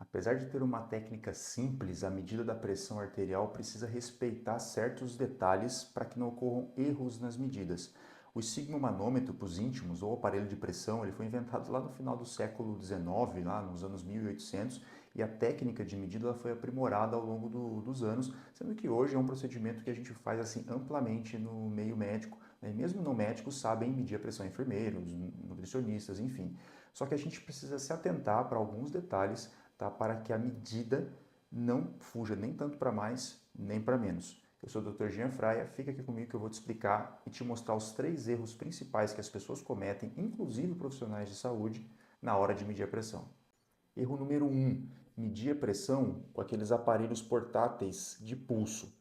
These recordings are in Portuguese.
Apesar de ter uma técnica simples, a medida da pressão arterial precisa respeitar certos detalhes para que não ocorram erros nas medidas. O sigmomanômetro para os íntimos, ou aparelho de pressão, ele foi inventado lá no final do século XIX, lá nos anos 1800, e a técnica de medida ela foi aprimorada ao longo dos anos, sendo que hoje é um procedimento que a gente faz assim amplamente no meio médico, né? Mesmo não médicos sabem medir a pressão, enfermeiros, nutricionistas, enfim. Só que a gente precisa se atentar para alguns detalhes, tá? Para que a medida não fuja nem tanto para mais, nem para menos. Eu sou o Dr. Jean Fraia, fica aqui comigo que eu vou te explicar e te mostrar os 3 erros principais que as pessoas cometem, inclusive profissionais de saúde, na hora de medir a pressão. Erro número 1, medir a pressão com aqueles aparelhos portáteis de pulso.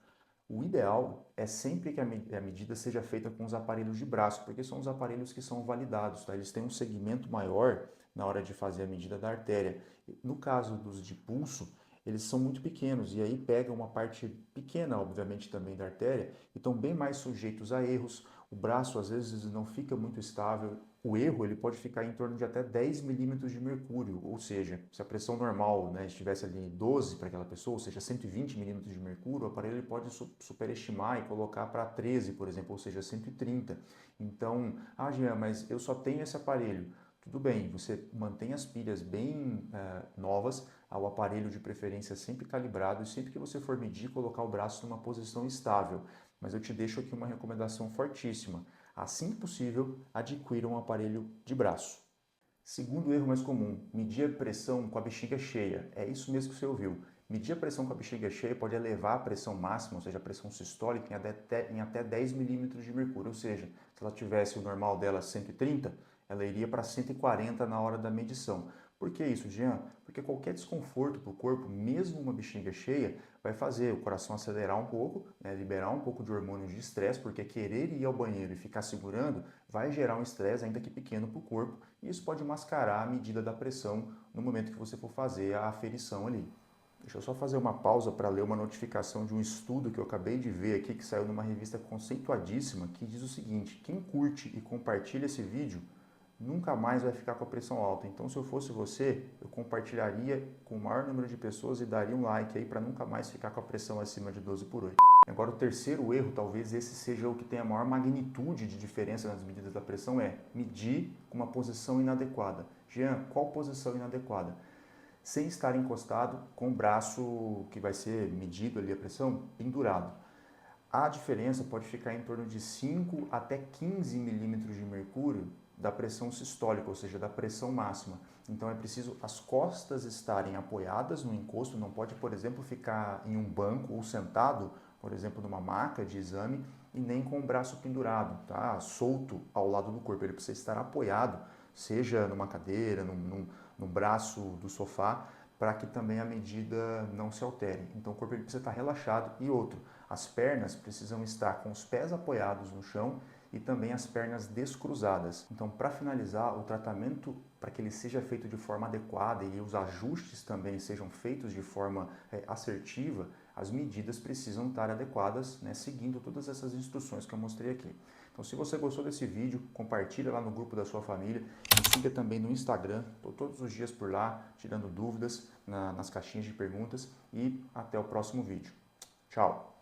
O ideal é sempre que a medida seja feita com os aparelhos de braço, porque são os aparelhos que são validados, tá? Eles têm um segmento maior na hora de fazer a medida da artéria. No caso dos de pulso, eles são muito pequenos e aí pegam uma parte pequena, obviamente, também da artéria e estão bem mais sujeitos a erros. O braço às vezes não fica muito estável. O erro ele pode ficar em torno de até 10 milímetros de mercúrio, ou seja, se a pressão normal, né, estivesse ali 12 para aquela pessoa, ou seja, 120 milímetros de mercúrio, o aparelho ele pode superestimar e colocar para 13, por exemplo, ou seja, 130. Então, Jean, mas eu só tenho esse aparelho. Tudo bem, você mantém as pilhas bem novas, ao aparelho de preferência sempre calibrado e sempre que você for medir, colocar o braço numa posição estável. Mas eu te deixo aqui uma recomendação fortíssima. Assim que possível, adquira um aparelho de braço. Segundo erro mais comum, medir a pressão com a bexiga cheia. É isso mesmo que você ouviu. Medir a pressão com a bexiga cheia pode elevar a pressão máxima, ou seja, a pressão sistólica, em até 10 milímetros de mercúrio. Ou seja, se ela tivesse o normal dela 130, ela iria para 140 na hora da medição. Por que isso, Jean? Porque qualquer desconforto para o corpo, mesmo uma bexiga cheia, vai fazer o coração acelerar um pouco, né, liberar um pouco de hormônios de estresse, porque querer ir ao banheiro e ficar segurando vai gerar um estresse, ainda que pequeno, para o corpo, e isso pode mascarar a medida da pressão no momento que você for fazer a aferição ali. Deixa eu só fazer uma pausa para ler uma notificação de um estudo que eu acabei de ver aqui, que saiu numa revista conceituadíssima, que diz o seguinte: quem curte e compartilha esse vídeo nunca mais vai ficar com a pressão alta. Então, se eu fosse você, eu compartilharia com o maior número de pessoas e daria um like aí para nunca mais ficar com a pressão acima de 12/8. Agora, o terceiro erro, talvez esse seja o que tem a maior magnitude de diferença nas medidas da pressão, é medir com uma posição inadequada. Jean, qual posição inadequada? Sem estar encostado com o braço que vai ser medido ali a pressão pendurado. A diferença pode ficar em torno de 5 até 15 milímetros de mercúrio da pressão sistólica, ou seja, da pressão máxima. Então é preciso as costas estarem apoiadas no encosto, não pode, por exemplo, ficar em um banco ou sentado, por exemplo, numa maca de exame, e nem com o braço pendurado, tá? Solto ao lado do corpo. Ele precisa estar apoiado, seja numa cadeira, num braço do sofá, para que também a medida não se altere. Então o corpo ele precisa estar relaxado. E outro, as pernas precisam estar com os pés apoiados no chão e também as pernas descruzadas. Então, para finalizar, o tratamento, para que ele seja feito de forma adequada e os ajustes também sejam feitos de forma assertiva, as medidas precisam estar adequadas, né, seguindo todas essas instruções que eu mostrei aqui. Então, se você gostou desse vídeo, compartilha lá no grupo da sua família, me siga também no Instagram, estou todos os dias por lá, tirando dúvidas nas caixinhas de perguntas e até o próximo vídeo. Tchau!